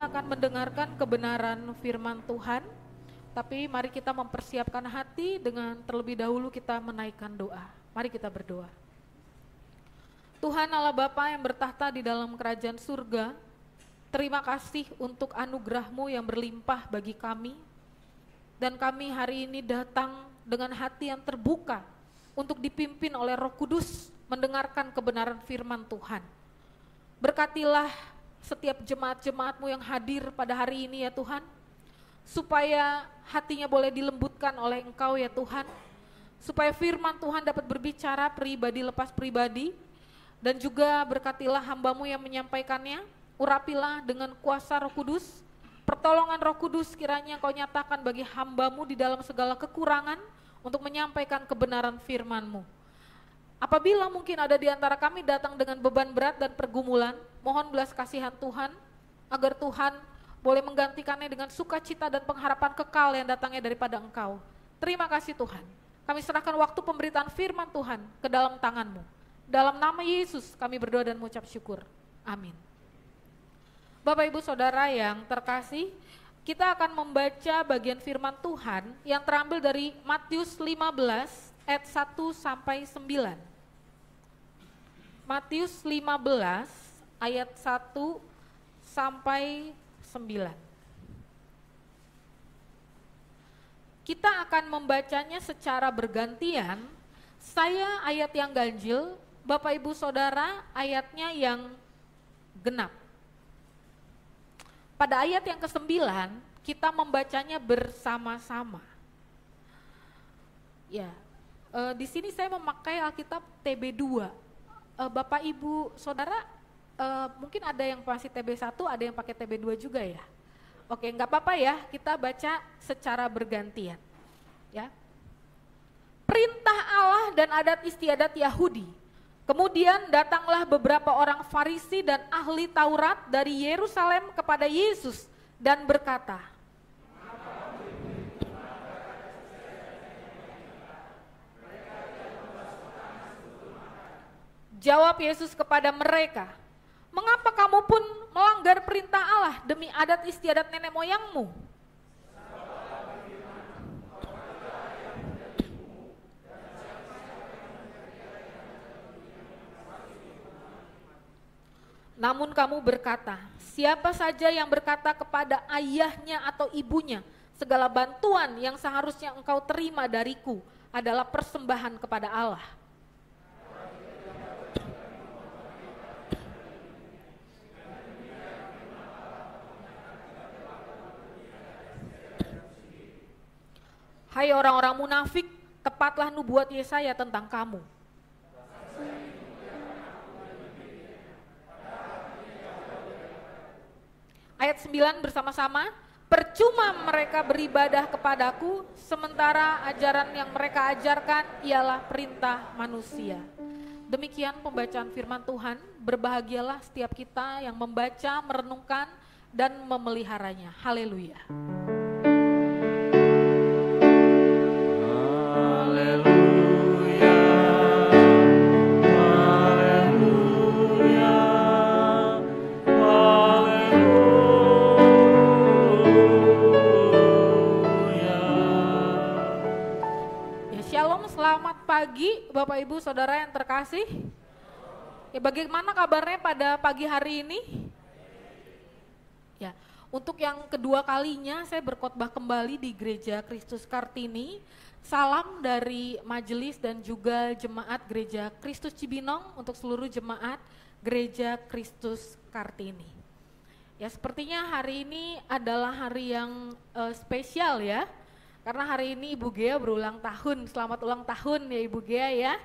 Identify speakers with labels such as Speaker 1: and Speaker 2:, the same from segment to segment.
Speaker 1: akan mendengarkan kebenaran firman Tuhan, tapi mari kita mempersiapkan hati dengan terlebih dahulu kita menaikkan doa. Mari kita berdoa. Tuhan Allah Bapa yang bertahta di dalam kerajaan surga, terima kasih untuk anugerah-Mu yang berlimpah bagi kami, dan kami hari ini datang dengan hati yang terbuka untuk dipimpin oleh Roh Kudus mendengarkan kebenaran firman Tuhan. Berkatilah setiap jemaat-jemaat-Mu yang hadir pada hari ini ya Tuhan, supaya hatinya boleh dilembutkan oleh Engkau ya Tuhan, supaya firman Tuhan dapat berbicara pribadi lepas pribadi, dan juga berkatilah hamba-Mu yang menyampaikannya, urapilah dengan kuasa Roh Kudus, pertolongan Roh Kudus kiranya Engkau nyatakan bagi hamba-Mu di dalam segala kekurangan untuk menyampaikan kebenaran firman-Mu. Apabila mungkin ada di antara kami datang dengan beban berat dan pergumulan, mohon belas kasihan Tuhan, agar Tuhan boleh menggantikannya dengan sukacita dan pengharapan kekal yang datangnya daripada Engkau. Terima kasih Tuhan. Kami serahkan waktu pemberitaan firman Tuhan ke dalam tangan-Mu. Dalam nama Yesus kami berdoa dan mengucap syukur. Amin. Bapak Ibu Saudara yang terkasih, kita akan membaca bagian firman Tuhan yang terambil dari Matius 15 ayat 1 sampai 9. Matius 15 ayat 1 sampai 9. Kita akan membacanya secara bergantian. Saya ayat yang ganjil, Bapak Ibu Saudara ayatnya yang genap. Pada ayat yang ke-9 kita membacanya bersama-sama. Ya, di sini saya memakai Alkitab TB2. Bapak Ibu Saudara mungkin ada yang masih TB1, ada yang pakai TB2 juga ya. Oke, enggak apa-apa ya, kita baca secara bergantian. Ya. Perintah Allah dan adat istiadat Yahudi. Kemudian datanglah beberapa orang Farisi dan ahli Taurat dari Yerusalem kepada Yesus dan berkata, jawab Yesus kepada mereka, mengapa kamu pun melanggar perintah Allah demi adat istiadat nenek moyangmu? Namun kamu berkata, siapa saja yang berkata kepada ayahnya atau ibunya, segala bantuan yang seharusnya engkau terima dariku adalah persembahan kepada Allah. Hai orang-orang munafik, tepatlah nubuat Yesaya tentang kamu. Ayat 9 bersama-sama, percuma mereka beribadah kepadaku, sementara ajaran yang mereka ajarkan ialah perintah manusia. Demikian pembacaan firman Tuhan, berbahagialah setiap kita yang membaca, merenungkan, dan memeliharanya. Haleluya. Pagi Bapak Ibu Saudara yang terkasih, ya bagaimana kabarnya pada pagi hari ini? Ya, untuk yang kedua kalinya saya berkhotbah kembali di Gereja Kristus Kartini. Salam dari majelis dan juga jemaat Gereja Kristus Cibinong untuk seluruh jemaat Gereja Kristus Kartini. Ya, sepertinya hari ini adalah hari yang spesial ya. Karena hari ini Ibu Gea berulang tahun, selamat ulang tahun ya Ibu Gea ya.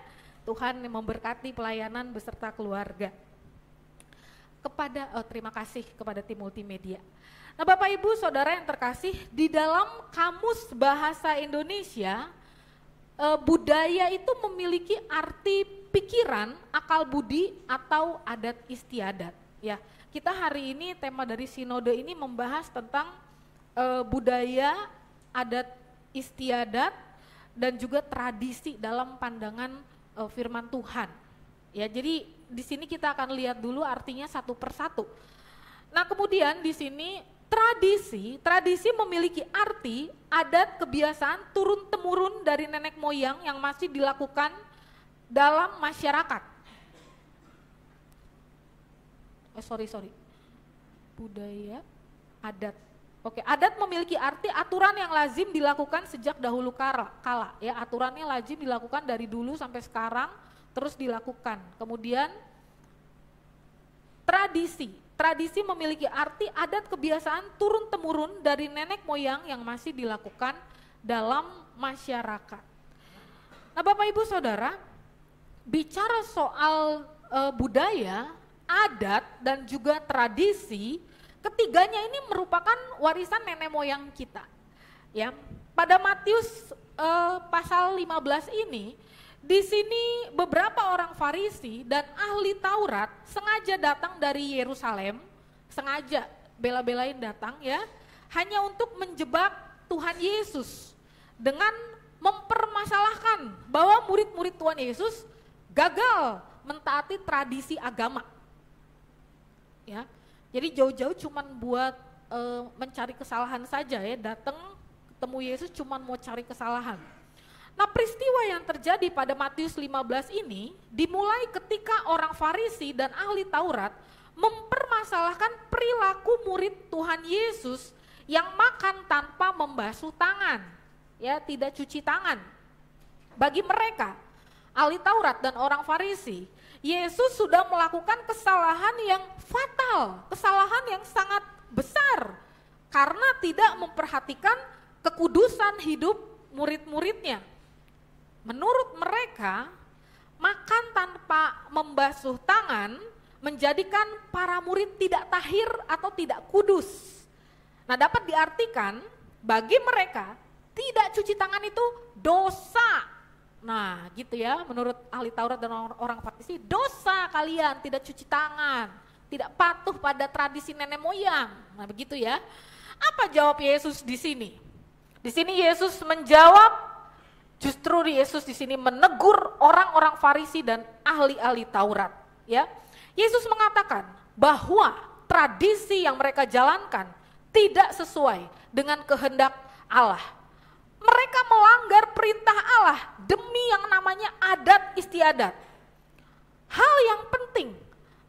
Speaker 1: Tuhan memberkati pelayanan beserta keluarga. Terima kasih kepada tim multimedia. Nah Bapak Ibu Saudara yang terkasih, di dalam Kamus Bahasa Indonesia, budaya itu memiliki arti pikiran, akal budi, atau adat istiadat. Ya, kita hari ini tema dari sinode ini membahas tentang budaya, adat istiadat, dan juga tradisi dalam pandangan firman Tuhan. Ya, jadi di sini kita akan lihat dulu artinya satu persatu. Nah, kemudian di sini tradisi memiliki arti, adat, kebiasaan turun-temurun dari nenek moyang yang masih dilakukan dalam masyarakat. Budaya, adat. Oke, adat memiliki arti aturan yang lazim dilakukan sejak dahulu kala. Ya, aturannya lazim dilakukan dari dulu sampai sekarang, terus dilakukan. Kemudian tradisi memiliki arti, adat, kebiasaan turun-temurun dari nenek moyang yang masih dilakukan dalam masyarakat. Nah, Bapak Ibu Saudara, bicara soal budaya, adat, dan juga tradisi, ketiganya ini merupakan warisan nenek moyang kita. Ya, pada Matius pasal 15 ini, di sini beberapa orang Farisi dan ahli Taurat sengaja datang dari Yerusalem, sengaja bela-belain datang ya, hanya untuk menjebak Tuhan Yesus dengan mempermasalahkan bahwa murid-murid Tuhan Yesus gagal mentaati tradisi agama. Ya. Jadi jauh-jauh cuman buat mencari kesalahan saja ya, datang ketemu Yesus cuman mau cari kesalahan. Nah, peristiwa yang terjadi pada Matius 15 ini dimulai ketika orang Farisi dan ahli Taurat mempermasalahkan perilaku murid Tuhan Yesus yang makan tanpa membasuh tangan, ya, tidak cuci tangan. Bagi mereka, ahli Taurat dan orang Farisi, Yesus sudah melakukan kesalahan yang fatal, kesalahan yang sangat besar karena tidak memperhatikan kekudusan hidup murid-muridnya. Menurut mereka, makan tanpa membasuh tangan menjadikan para murid tidak tahir atau tidak kudus. Nah, dapat diartikan bagi mereka tidak cuci tangan itu dosa. Nah, gitu ya, menurut ahli Taurat dan orang Farisi, dosa kalian tidak cuci tangan, tidak patuh pada tradisi nenek moyang. Nah, begitu ya. Apa jawab Yesus di sini? Di sini Yesus menjawab, justru Yesus di sini menegur orang-orang Farisi dan ahli-ahli Taurat, ya. Yesus mengatakan bahwa tradisi yang mereka jalankan tidak sesuai dengan kehendak Allah. Mereka melanggar perintah Allah demi yang namanya adat istiadat. Hal yang penting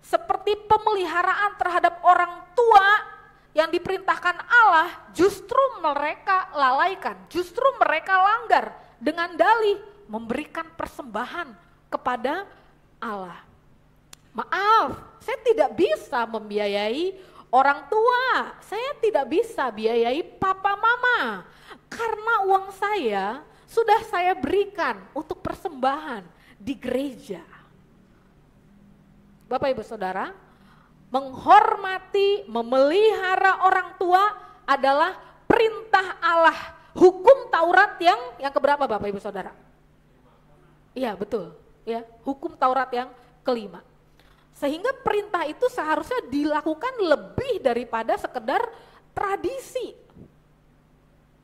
Speaker 1: seperti pemeliharaan terhadap orang tua yang diperintahkan Allah justru mereka lalaikan, justru mereka langgar dengan dalih memberikan persembahan kepada Allah. Maaf, saya tidak bisa membiayai orang tua, saya tidak bisa biayai papa mama. Karena uang saya sudah saya berikan untuk persembahan di gereja. Bapak Ibu Saudara, menghormati, memelihara orang tua adalah perintah Allah. Hukum Taurat yang keberapa Bapak Ibu Saudara? Iya betul, ya, hukum Taurat yang kelima. Sehingga perintah itu seharusnya dilakukan lebih daripada sekedar tradisi.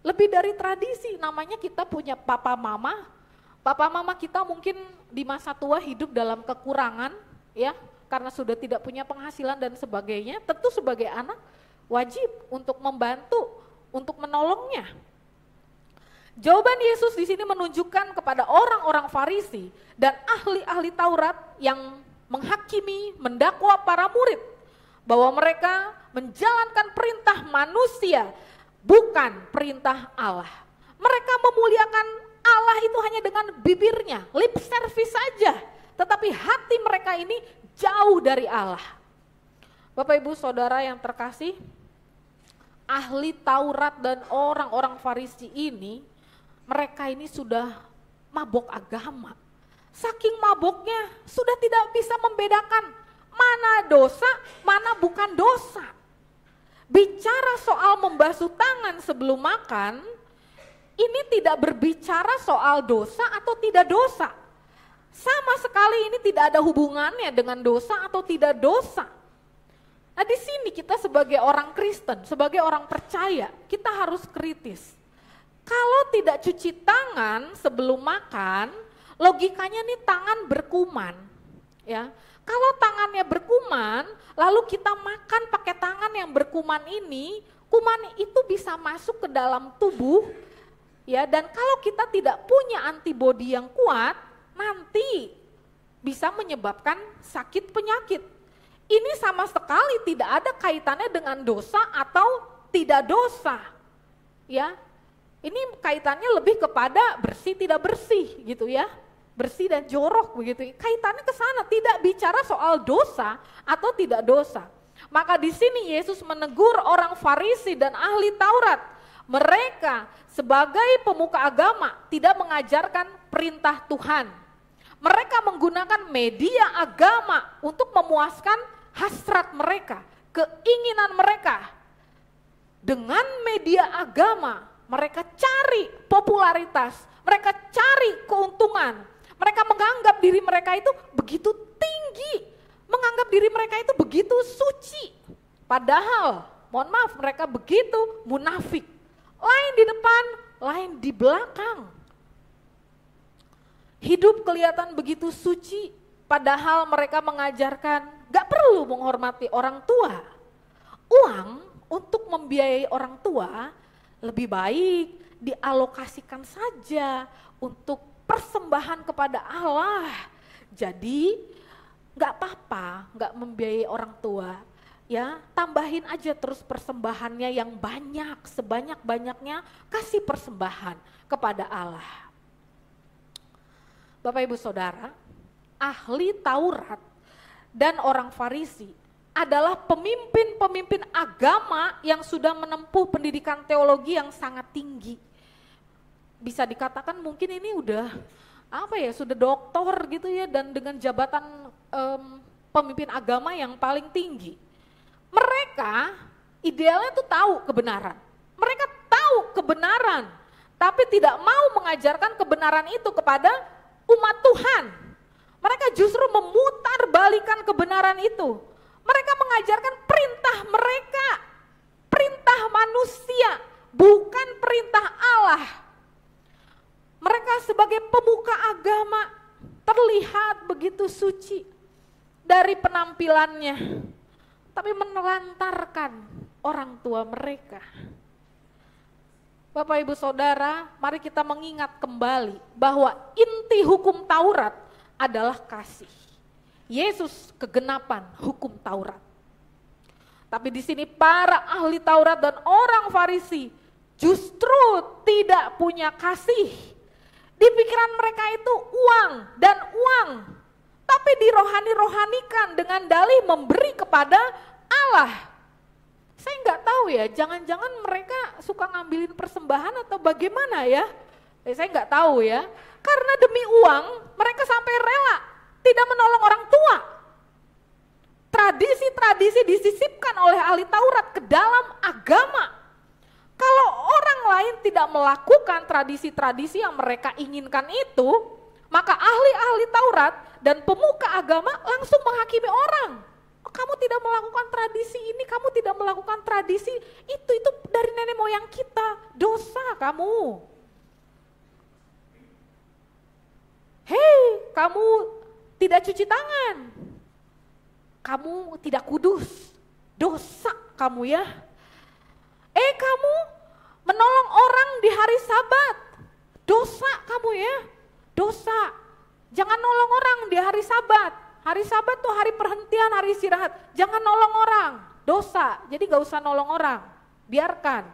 Speaker 1: Lebih dari tradisi, namanya kita punya papa mama kita mungkin di masa tua hidup dalam kekurangan, ya, karena sudah tidak punya penghasilan dan sebagainya. Tentu sebagai anak wajib untuk membantu, untuk menolongnya. Jawaban Yesus di sini menunjukkan kepada orang-orang Farisi dan ahli-ahli Taurat yang menghakimi, mendakwa para murid bahwa mereka menjalankan perintah manusia, bukan perintah Allah. Mereka memuliakan Allah itu hanya dengan bibirnya, lip service saja, tetapi hati mereka ini jauh dari Allah. Bapak Ibu Saudara yang terkasih, ahli Taurat dan orang-orang Farisi ini, mereka ini sudah mabok agama. Saking maboknya sudah tidak bisa membedakan mana dosa, mana bukan dosa. Bicara soal membasuh tangan sebelum makan, ini tidak berbicara soal dosa atau tidak dosa. Sama sekali ini tidak ada hubungannya dengan dosa atau tidak dosa. Nah, di sini kita sebagai orang Kristen, sebagai orang percaya, kita harus kritis. Kalau tidak cuci tangan sebelum makan, logikanya nih tangan berkuman, ya. Kalau tangannya berkuman, lalu kita makan pakai tangan yang berkuman ini, kuman itu bisa masuk ke dalam tubuh, ya. Dan kalau kita tidak punya antibodi yang kuat, nanti bisa menyebabkan sakit penyakit. Ini sama sekali tidak ada kaitannya dengan dosa atau tidak dosa, ya. Ini kaitannya lebih kepada bersih tidak bersih gitu ya. Bersih dan jorok begitu. Kaitannya ke sana, tidak bicara soal dosa atau tidak dosa. Maka di sini Yesus menegur orang Farisi dan ahli Taurat. Mereka sebagai pemuka agama tidak mengajarkan perintah Tuhan. Mereka menggunakan media agama untuk memuaskan hasrat mereka, keinginan mereka. Dengan media agama mereka cari popularitas, mereka cari keuntungan. Mereka menganggap diri mereka itu begitu tinggi, menganggap diri mereka itu begitu suci. Padahal, mohon maaf, mereka begitu munafik. Lain di depan, lain di belakang. Hidup kelihatan begitu suci, padahal mereka mengajarkan gak perlu menghormati orang tua. Uang untuk membiayai orang tua lebih baik dialokasikan saja untuk persembahan kepada Allah. Jadi gak apa-apa gak membiayai orang tua, ya tambahin aja terus persembahannya yang banyak, sebanyak-banyaknya kasih persembahan kepada Allah. Bapak Ibu Saudara, ahli Taurat dan orang Farisi adalah pemimpin-pemimpin agama yang sudah menempuh pendidikan teologi yang sangat tinggi. Bisa dikatakan mungkin ini udah sudah doktor gitu ya, dan dengan jabatan pemimpin agama yang paling tinggi. Mereka idealnya tuh tahu kebenaran. Mereka tahu kebenaran, tapi tidak mau mengajarkan kebenaran itu kepada umat Tuhan. Mereka justru memutarbalikan kebenaran itu. Mereka mengajarkan perintah mereka, perintah manusia, bukan perintah Allah. Mereka sebagai pemuka agama terlihat begitu suci dari penampilannya, tapi menelantarkan orang tua mereka. Bapak Ibu Saudara, mari kita mengingat kembali bahwa inti hukum Taurat adalah kasih. Yesus kegenapan hukum Taurat. Tapi di sini para ahli Taurat dan orang Farisi justru tidak punya kasih. Di pikiran mereka itu uang dan uang, tapi dirohani-rohanikan dengan dalih memberi kepada Allah. Saya nggak tahu ya, jangan-jangan mereka suka ngambilin persembahan atau bagaimana ya? Saya nggak tahu ya, karena demi uang mereka sampai rela tidak menolong orang tua. Tradisi-tradisi disisipkan oleh ahli Taurat ke dalam agama. Kalau orang lain tidak melakukan tradisi-tradisi yang mereka inginkan itu, maka ahli-ahli Taurat dan pemuka agama langsung menghakimi orang. Oh, kamu tidak melakukan tradisi ini, kamu tidak melakukan tradisi itu dari nenek moyang kita, dosa kamu. Hei, kamu tidak cuci tangan, kamu tidak kudus, dosa kamu ya. Kamu menolong orang di hari Sabat, dosa kamu ya, dosa. Jangan nolong orang di hari Sabat. Hari Sabat tuh hari perhentian, hari istirahat. Jangan nolong orang, dosa. Jadi gak usah nolong orang, biarkan.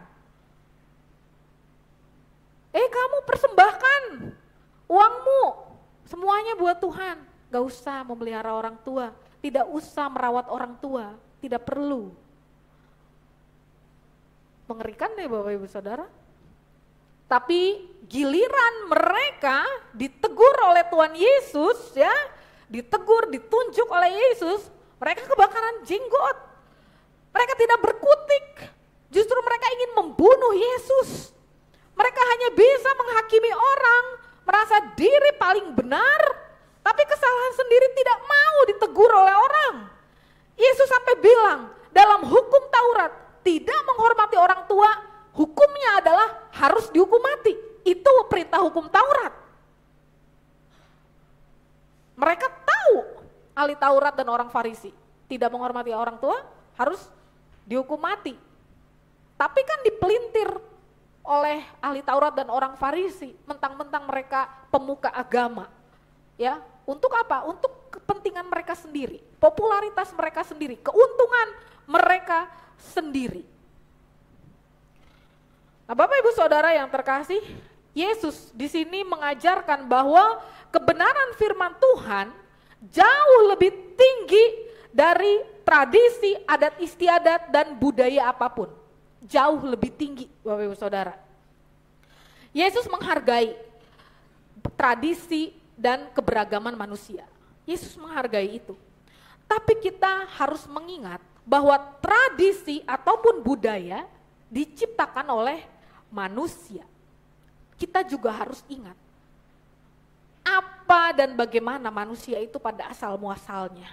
Speaker 1: Kamu persembahkan uangmu, semuanya buat Tuhan. Gak usah memelihara orang tua, tidak usah merawat orang tua, tidak perlu. Mengerikan deh Bapak Ibu Saudara. Tapi giliran mereka ditegur oleh Tuhan Yesus ya, ditegur, ditunjuk oleh Yesus, mereka kebakaran jenggot. Mereka tidak berkutik, justru mereka ingin membunuh Yesus. Mereka hanya bisa menghakimi orang, merasa diri paling benar, tapi kesalahan sendiri tidak mau ditegur oleh orang. Yesus sampai bilang, dalam hukum Taurat, tidak menghormati orang tua, hukumnya adalah harus dihukum mati. Itu perintah hukum Taurat. Mereka tahu ahli Taurat dan orang Farisi. Tidak menghormati orang tua harus dihukum mati. Tapi kan dipelintir oleh ahli Taurat dan orang Farisi, mentang-mentang mereka pemuka agama. Ya, untuk apa? Untuk kepentingan mereka sendiri, popularitas mereka sendiri, keuntungan mereka sendiri. Nah, Bapak Ibu Saudara yang terkasih, Yesus di sini mengajarkan bahwa kebenaran firman Tuhan jauh lebih tinggi dari tradisi, adat istiadat, dan budaya apapun. Jauh lebih tinggi, Bapak Ibu Saudara. Yesus menghargai tradisi dan keberagaman manusia. Yesus menghargai itu. Tapi kita harus mengingat bahwa tradisi ataupun budaya diciptakan oleh manusia. Kita juga harus ingat apa dan bagaimana manusia itu pada asal muasalnya.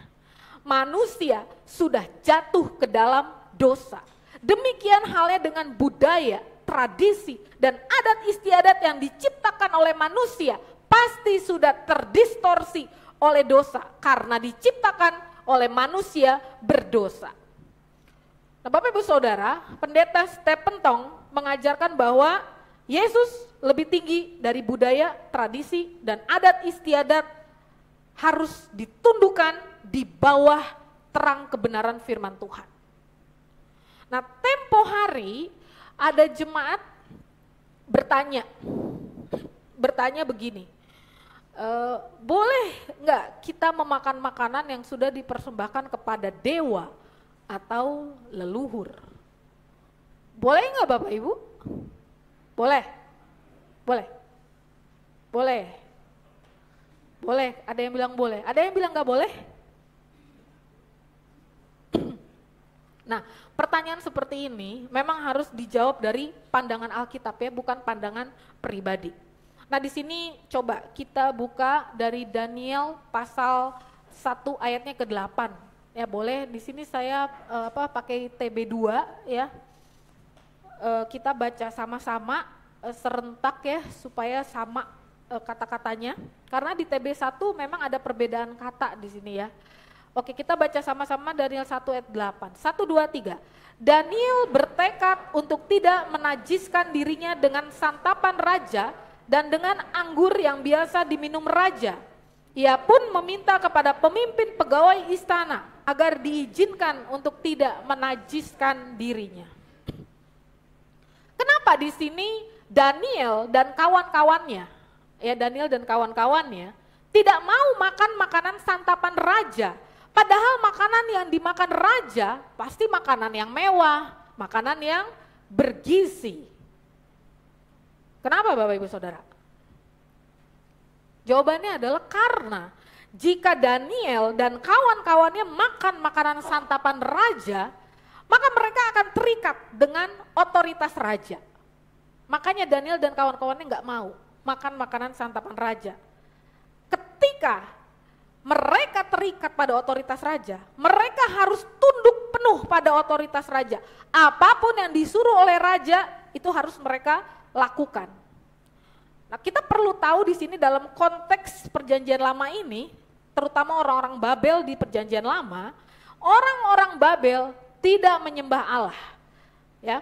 Speaker 1: Manusia sudah jatuh ke dalam dosa. Demikian halnya dengan budaya, tradisi, dan adat istiadat yang diciptakan oleh manusia pasti sudah terdistorsi oleh dosa karena diciptakan oleh manusia berdosa. Nah, Bapak Ibu Saudara, Pendeta Stephen Tong mengajarkan bahwa Yesus lebih tinggi dari budaya, tradisi, dan adat istiadat harus ditundukkan di bawah terang kebenaran firman Tuhan. Nah, tempo hari ada jemaat bertanya begini, boleh nggak kita memakan makanan yang sudah dipersembahkan kepada dewa atau leluhur? Boleh nggak Bapak Ibu? Boleh? Boleh? Boleh? Boleh, ada yang bilang boleh, ada yang bilang nggak boleh? Nah, pertanyaan seperti ini memang harus dijawab dari pandangan Alkitab ya, bukan pandangan pribadi. Nah, di sini coba kita buka dari Daniel pasal 1 ayatnya ke-8. Ya, boleh di sini saya pakai TB2 ya. Kita baca sama-sama serentak ya supaya sama kata-katanya. Karena di TB1 memang ada perbedaan kata di sini ya. Oke, kita baca sama-sama Daniel 1 ayat 8. 1, 2, 3. Daniel bertekad untuk tidak menajiskan dirinya dengan santapan raja dan dengan anggur yang biasa diminum raja. Ia pun meminta kepada pemimpin pegawai istana agar diizinkan untuk tidak menajiskan dirinya. Kenapa di sini Daniel dan kawan-kawannya, ya Daniel dan kawan-kawannya tidak mau makan makanan santapan raja? Padahal makanan yang dimakan raja pasti makanan yang mewah, makanan yang bergizi. Kenapa Bapak Ibu Saudara? Jawabannya adalah karena jika Daniel dan kawan-kawannya makan makanan santapan raja, maka mereka akan terikat dengan otoritas raja. Makanya Daniel dan kawan-kawannya nggak mau makan makanan santapan raja. Ketika mereka terikat pada otoritas raja, mereka harus tunduk penuh pada otoritas raja. Apapun yang disuruh oleh raja itu harus mereka lakukan. Nah, kita perlu tahu di sini dalam konteks perjanjian lama ini, terutama orang-orang Babel di perjanjian lama, orang-orang Babel tidak menyembah Allah. Ya.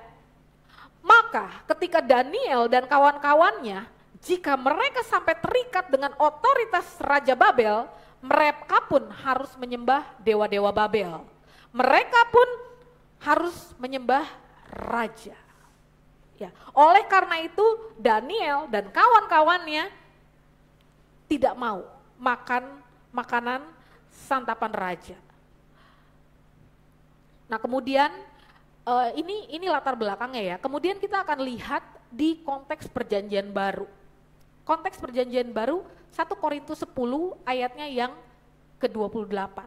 Speaker 1: Maka ketika Daniel dan kawan-kawannya, jika mereka sampai terikat dengan otoritas Raja Babel, mereka pun harus menyembah dewa-dewa Babel. Mereka pun harus menyembah raja. Ya, oleh karena itu Daniel dan kawan-kawannya tidak mau makan makanan santapan raja. Nah, kemudian ini latar belakangnya ya. Kemudian kita akan lihat di konteks perjanjian baru. Konteks perjanjian baru 1 Korintus 10 ayatnya yang ke-28.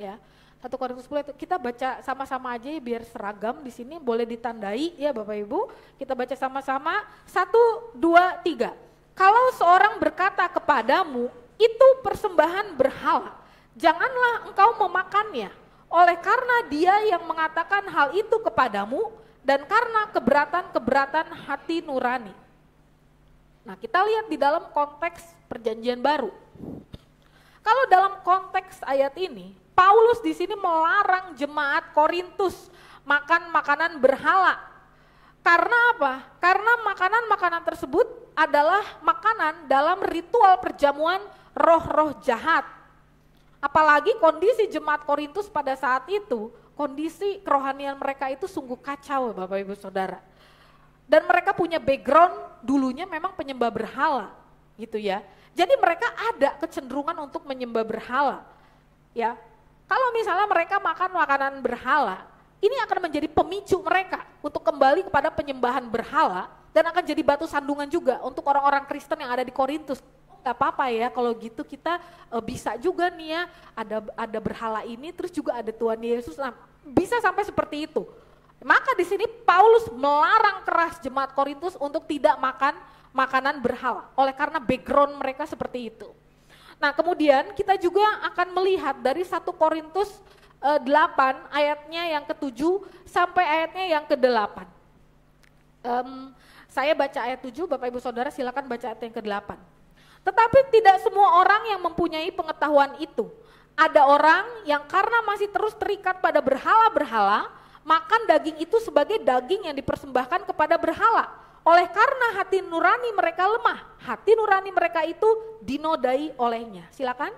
Speaker 1: Ya. 1 Korintus 10 itu kita baca sama-sama aja ya biar seragam di sini, boleh ditandai ya Bapak Ibu. Kita baca sama-sama 1, 2, 3. Kalau seorang berkata kepadamu, itu persembahan berhala, janganlah engkau memakannya. Oleh karena dia yang mengatakan hal itu kepadamu dan karena keberatan-keberatan hati nurani. Nah, kita lihat di dalam konteks perjanjian baru. Kalau dalam konteks ayat ini, Paulus di sini melarang jemaat Korintus makan makanan berhala. Karena apa? Karena makanan-makanan tersebut adalah makanan dalam ritual perjamuan roh-roh jahat. Apalagi kondisi jemaat Korintus pada saat itu, kondisi kerohanian mereka itu sungguh kacau Bapak Ibu Saudara. Dan mereka punya background dulunya memang penyembah berhala gitu ya. Jadi mereka ada kecenderungan untuk menyembah berhala. Ya. Kalau misalnya mereka makan makanan berhala, ini akan menjadi pemicu mereka untuk kembali kepada penyembahan berhala dan akan jadi batu sandungan juga untuk orang-orang Kristen yang ada di Korintus. Gak apa-apa ya kalau gitu kita bisa juga nih ya ada berhala ini terus juga ada Tuhan Yesus. Nah, bisa sampai seperti itu. Maka di sini Paulus melarang keras jemaat Korintus untuk tidak makan makanan berhala oleh karena background mereka seperti itu. Nah, kemudian kita juga akan melihat dari 1 Korintus 8 ayatnya yang ke-7 sampai ayatnya yang ke-8. Saya baca ayat 7, Bapak Ibu Saudara silakan baca ayat yang ke-8. Tetapi tidak semua orang yang mempunyai pengetahuan itu. Ada orang yang karena masih terus terikat pada berhala-berhala, makan daging itu sebagai daging yang dipersembahkan kepada berhala. Oleh karena hati nurani mereka lemah, hati nurani mereka itu dinodai olehnya. Silakan.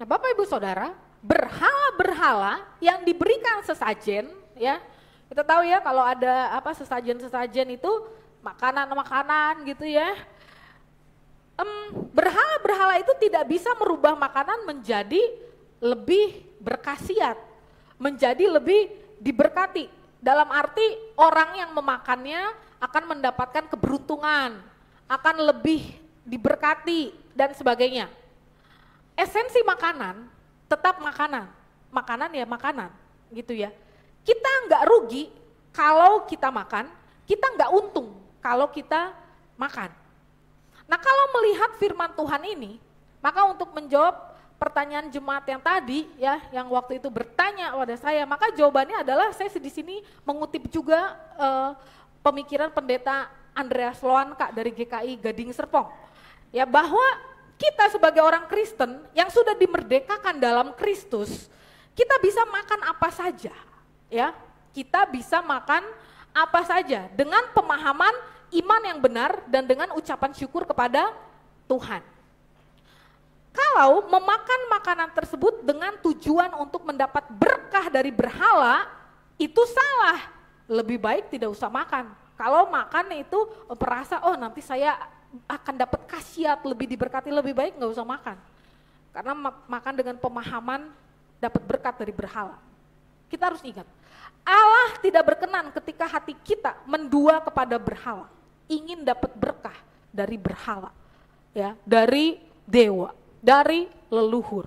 Speaker 1: Nah, Bapak Ibu Saudara, berhala-berhala yang diberikan sesajen, ya, kita tahu ya kalau ada sesajen-sesajen itu makanan-makanan gitu ya. Berhala-berhala itu tidak bisa merubah makanan menjadi lebih berkhasiat, menjadi lebih diberkati. Dalam arti orang yang memakannya akan mendapatkan keberuntungan, akan lebih diberkati dan sebagainya. Esensi makanan tetap makanan ya makanan gitu ya. Kita nggak rugi kalau kita makan, kita nggak untung kalau kita makan. Nah, kalau melihat firman Tuhan ini, maka untuk menjawab pertanyaan jemaat yang tadi ya, yang waktu itu bertanya pada saya, maka jawabannya adalah saya di sini mengutip juga pemikiran pendeta Andreas Loanka dari GKI Gading Serpong. Ya, bahwa kita sebagai orang Kristen yang sudah dimerdekakan dalam Kristus, kita bisa makan apa saja, ya. Kita bisa makan apa saja dengan pemahaman iman yang benar dan dengan ucapan syukur kepada Tuhan. Kalau memakan makanan tersebut dengan tujuan untuk mendapat berkah dari berhala, itu salah. Lebih baik tidak usah makan. Kalau makan itu merasa, oh nanti saya akan dapat khasiat lebih diberkati, lebih baik nggak usah makan. Karena makan dengan pemahaman dapat berkat dari berhala. Kita harus ingat, Allah tidak berkenan ketika hati kita mendua kepada berhala, ingin dapat berkah dari berhala, ya, dari dewa, dari leluhur,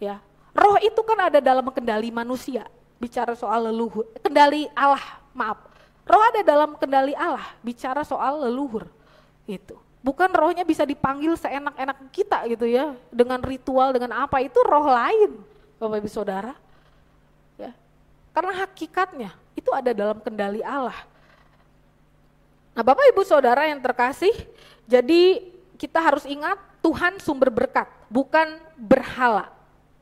Speaker 1: ya. Roh itu kan ada dalam kendali manusia, bicara soal leluhur, kendali Allah, maaf. Roh ada dalam kendali Allah, bicara soal leluhur, itu. Bukan rohnya bisa dipanggil seenak-enak kita gitu ya, dengan ritual, dengan apa, itu roh lain, Bapak Ibu Saudara. Ya. Karena hakikatnya itu ada dalam kendali Allah. Nah, Bapak Ibu Saudara yang terkasih, jadi kita harus ingat Tuhan sumber berkat, bukan berhala.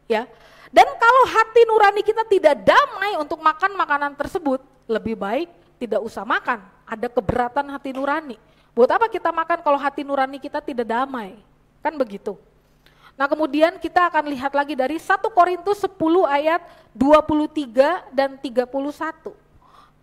Speaker 1: Ya. Dan kalau hati nurani kita tidak damai untuk makan makanan tersebut, lebih baik tidak usah makan, ada keberatan hati nurani. Buat apa kita makan kalau hati nurani kita tidak damai? Kan begitu. Nah, kemudian kita akan lihat lagi dari 1 Korintus 10 ayat 23 dan 31.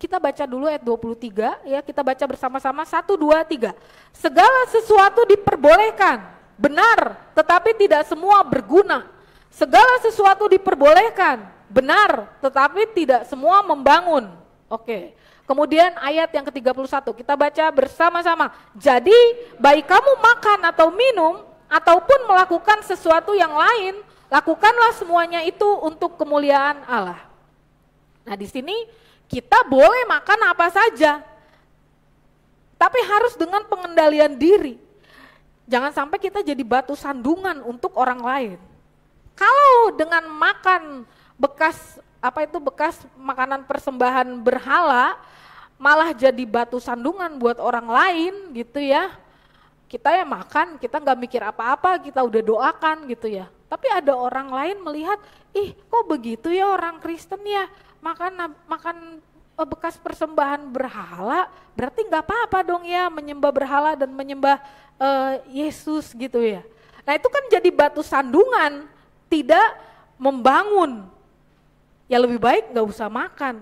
Speaker 1: Kita baca dulu ayat 23 ya, kita baca bersama-sama 1, 2, 3. Segala sesuatu diperbolehkan, benar, tetapi tidak semua berguna. Segala sesuatu diperbolehkan, benar, tetapi tidak semua membangun. Oke. Kemudian ayat yang ke-31 kita baca bersama-sama. Jadi baik kamu makan atau minum ataupun melakukan sesuatu yang lain, lakukanlah semuanya itu untuk kemuliaan Allah. Nah, di sini kita boleh makan apa saja, tapi harus dengan pengendalian diri. Jangan sampai kita jadi batu sandungan untuk orang lain. Kalau dengan makan bekas bekas makanan persembahan berhala malah jadi batu sandungan buat orang lain gitu ya. Kita ya makan, kita nggak mikir apa-apa, kita udah doakan gitu ya. Tapi ada orang lain melihat, ih kok begitu ya orang Kristen ya, makan bekas persembahan berhala, berarti nggak apa-apa dong ya menyembah berhala dan menyembah Yesus gitu ya. Nah itu kan jadi batu sandungan, tidak membangun. Ya lebih baik nggak usah makan.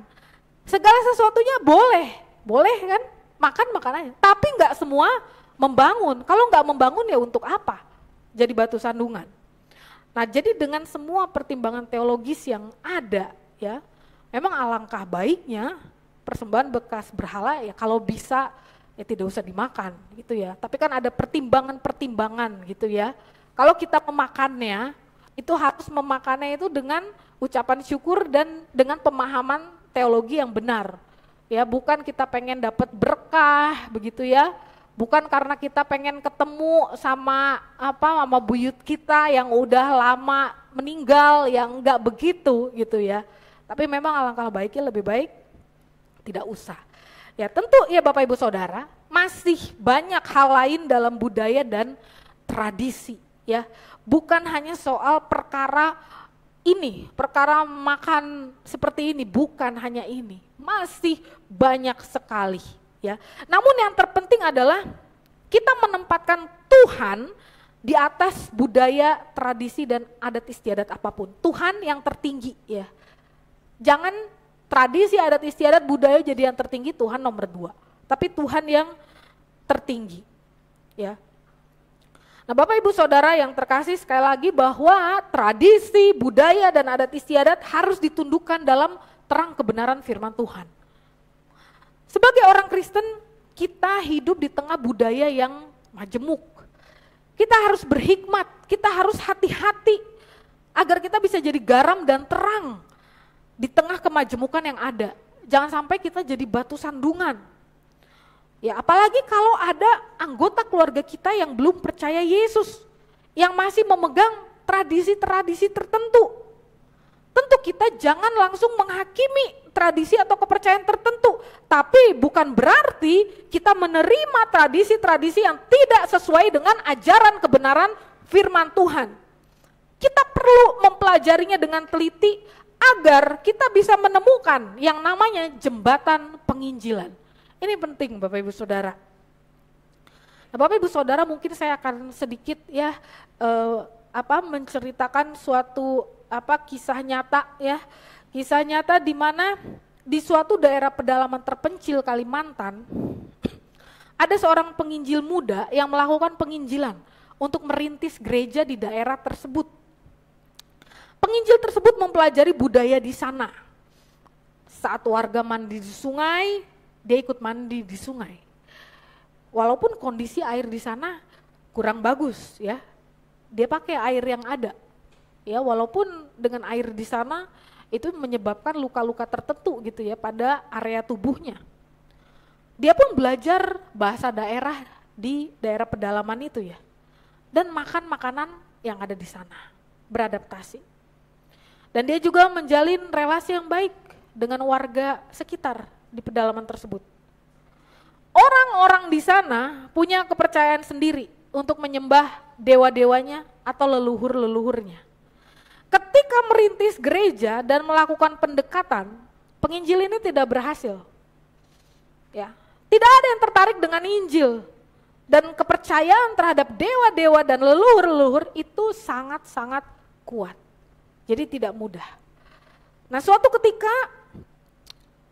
Speaker 1: Segala sesuatunya boleh kan, makan aja. Tapi nggak semua membangun. Kalau nggak membangun ya untuk apa? Jadi batu sandungan. Nah jadi dengan semua pertimbangan teologis yang ada ya, memang alangkah baiknya persembahan bekas berhala ya kalau bisa ya tidak usah dimakan gitu ya. Tapi kan ada pertimbangan-pertimbangan gitu ya. Kalau kita memakannya, itu harus memakannya itu dengan ucapan syukur dan dengan pemahaman teologi yang benar. Ya, bukan kita pengen dapat berkah begitu ya. Bukan karena kita pengen ketemu sama buyut kita yang udah lama meninggal, yang enggak begitu gitu ya. Tapi memang alangkah baiknya lebih baik tidak usah. Ya, tentu ya Bapak Ibu Saudara, masih banyak hal lain dalam budaya dan tradisi ya. Bukan hanya soal perkara makan seperti ini, bukan hanya ini. Masih banyak sekali ya. Namun yang terpenting adalah kita menempatkan Tuhan di atas budaya, tradisi dan adat istiadat apapun. Tuhan yang tertinggi ya. Jangan tradisi, adat istiadat, budaya jadi yang tertinggi, Tuhan nomor 2. Tapi Tuhan yang tertinggi ya. Nah Bapak Ibu Saudara yang terkasih, sekali lagi bahwa tradisi, budaya dan adat istiadat harus ditundukkan dalam terang kebenaran firman Tuhan. Sebagai orang Kristen, kita hidup di tengah budaya yang majemuk. Kita harus berhikmat, kita harus hati-hati agar kita bisa jadi garam dan terang di tengah kemajemukan yang ada. Jangan sampai kita jadi batu sandungan. Ya, apalagi kalau ada anggota keluarga kita yang belum percaya Yesus, yang masih memegang tradisi-tradisi tertentu. Tentu kita jangan langsung menghakimi tradisi atau kepercayaan tertentu, tapi bukan berarti kita menerima tradisi-tradisi yang tidak sesuai dengan ajaran kebenaran firman Tuhan. Kita perlu mempelajarinya dengan teliti agar kita bisa menemukan yang namanya jembatan penginjilan. Ini penting Bapak Ibu Saudara. Nah, Bapak Ibu Saudara, mungkin saya akan sedikit ya menceritakan suatu kisah nyata ya. Kisah nyata di mana di suatu daerah pedalaman terpencil Kalimantan ada seorang penginjil muda yang melakukan penginjilan untuk merintis gereja di daerah tersebut. Penginjil tersebut mempelajari budaya di sana. Saat warga mandi di sungai, dia ikut mandi di sungai. Walaupun kondisi air di sana kurang bagus ya. Dia pakai air yang ada. Ya, walaupun dengan air di sana itu menyebabkan luka-luka tertentu gitu ya pada area tubuhnya. Dia pun belajar bahasa daerah di daerah pedalaman itu ya. Dan makan makanan yang ada di sana. Beradaptasi. Dan dia juga menjalin relasi yang baik dengan warga sekitar di pedalaman tersebut. Orang-orang di sana punya kepercayaan sendiri untuk menyembah dewa-dewanya atau leluhur-leluhurnya. Ketika merintis gereja dan melakukan pendekatan, penginjil ini tidak berhasil. Ya, tidak ada yang tertarik dengan Injil. Dan kepercayaan terhadap dewa-dewa dan leluhur-leluhur itu sangat-sangat kuat. Jadi tidak mudah. Nah, suatu ketika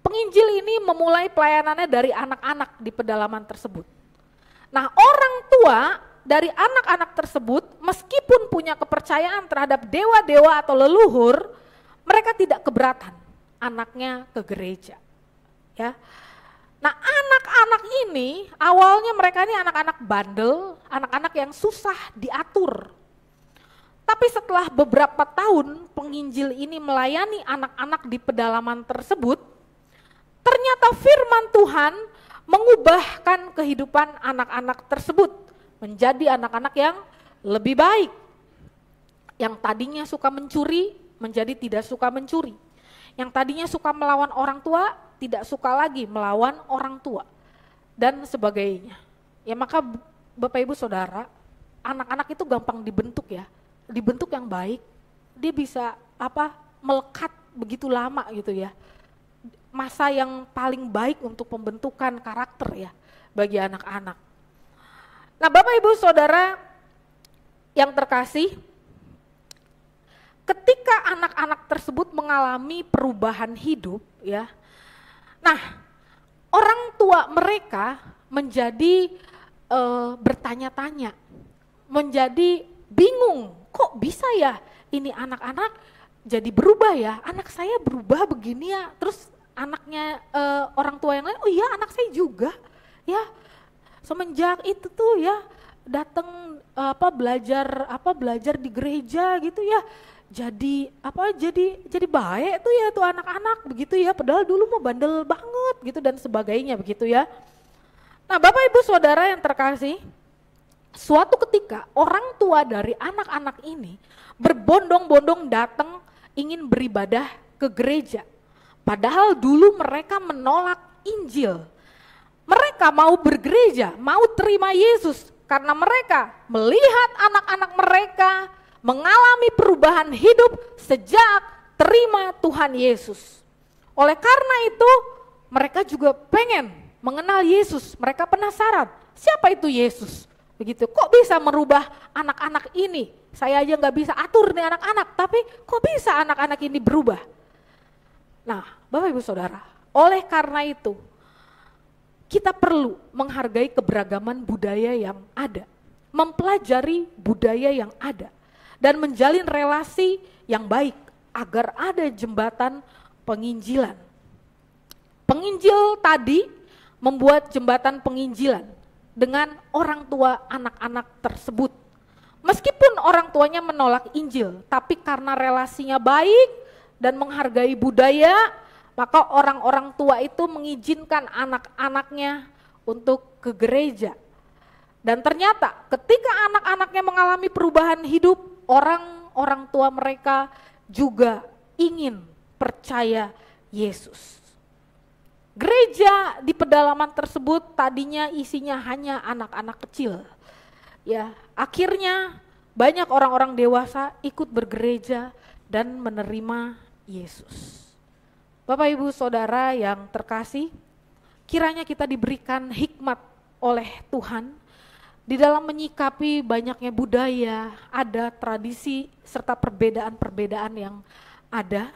Speaker 1: penginjil ini memulai pelayanannya dari anak-anak di pedalaman tersebut. Nah, orang tua dari anak-anak tersebut meskipun punya kepercayaan terhadap dewa-dewa atau leluhur, mereka tidak keberatan anaknya ke gereja. Ya. Nah, anak-anak ini awalnya mereka ini anak-anak bandel, anak-anak yang susah diatur. Tapi setelah beberapa tahun penginjil ini melayani anak-anak di pedalaman tersebut, ternyata firman Tuhan mengubahkan kehidupan anak-anak tersebut menjadi anak-anak yang lebih baik. Yang tadinya suka mencuri menjadi tidak suka mencuri. Yang tadinya suka melawan orang tua, tidak suka lagi melawan orang tua. Dan sebagainya. Ya maka Bapak Ibu Saudara, anak-anak itu gampang dibentuk ya. Dibentuk yang baik, dia bisa melekat begitu lama gitu ya. Masa yang paling baik untuk pembentukan karakter ya bagi anak-anak. Nah Bapak Ibu Saudara yang terkasih, ketika anak-anak tersebut mengalami perubahan hidup ya, nah orang tua mereka menjadi bertanya-tanya, menjadi bingung, kok bisa ya ini anak-anak jadi berubah ya, anak saya berubah begini ya, terus anaknya orang tua yang lain, oh iya anak saya juga ya, semenjak itu tuh ya datang belajar di gereja gitu ya, jadi baik tuh ya tuh anak-anak begitu ya, padahal dulu mau bandel banget gitu dan sebagainya begitu ya. Nah Bapak Ibu Saudara yang terkasih, suatu ketika orang tua dari anak-anak ini berbondong-bondong datang ingin beribadah ke gereja. Padahal dulu mereka menolak Injil. Mereka mau bergereja, mau terima Yesus karena mereka melihat anak-anak mereka mengalami perubahan hidup sejak terima Tuhan Yesus. Oleh karena itu mereka juga pengen mengenal Yesus, mereka penasaran, siapa itu Yesus? Begitu, kok bisa merubah anak-anak ini? Saya aja nggak bisa atur nih anak-anak, tapi kok bisa anak-anak ini berubah? Nah, Bapak Ibu Saudara, oleh karena itu, kita perlu menghargai keberagaman budaya yang ada, mempelajari budaya yang ada, dan menjalin relasi yang baik agar ada jembatan penginjilan. Penginjil tadi membuat jembatan penginjilan dengan orang tua anak-anak tersebut. Meskipun orang tuanya menolak Injil, tapi karena relasinya baik dan menghargai budaya, maka orang-orang tua itu mengizinkan anak-anaknya untuk ke gereja. Dan ternyata ketika anak-anaknya mengalami perubahan hidup, orang-orang tua mereka juga ingin percaya Yesus. Gereja di pedalaman tersebut tadinya isinya hanya anak-anak kecil. Ya, akhirnya banyak orang-orang dewasa ikut bergereja dan menerima Yesus. Bapak Ibu Saudara yang terkasih, kiranya kita diberikan hikmat oleh Tuhan di dalam menyikapi banyaknya budaya, ada tradisi serta perbedaan-perbedaan yang ada.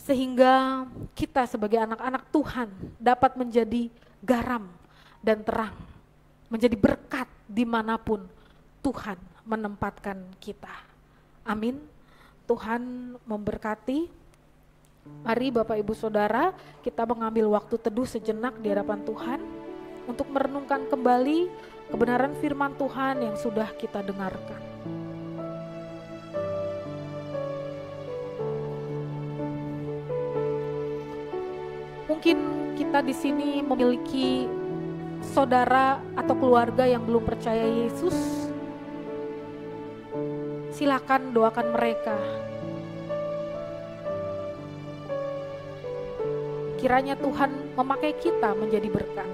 Speaker 1: Sehingga kita sebagai anak-anak Tuhan dapat menjadi garam dan terang, menjadi berkat dimanapun Tuhan menempatkan kita. Amin. Tuhan memberkati. Mari Bapak Ibu Saudara, kita mengambil waktu teduh sejenak di hadapan Tuhan untuk merenungkan kembali kebenaran firman Tuhan yang sudah kita dengarkan. Mungkin kita di sini memiliki saudara atau keluarga yang belum percaya Yesus. Silakan doakan mereka. Kiranya Tuhan memakai kita menjadi berkat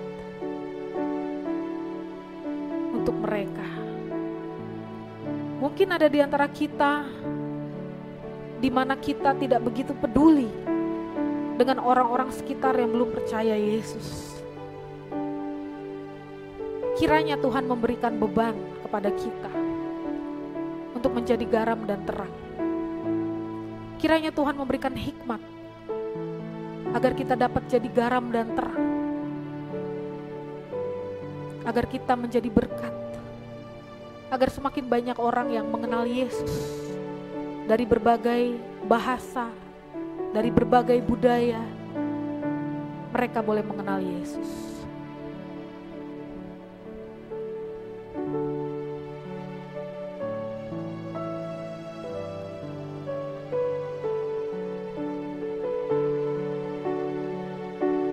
Speaker 1: untuk mereka. Mungkin ada di antara kita di mana kita tidak begitu peduli dengan orang-orang sekitar yang belum percaya Yesus. Kiranya Tuhan memberikan beban kepada kita untuk menjadi garam dan terang. Kiranya Tuhan memberikan hikmat agar kita dapat jadi garam dan terang, agar kita menjadi berkat, agar semakin banyak orang yang mengenal Yesus dari berbagai bahasa, dari berbagai budaya, mereka boleh mengenal Yesus.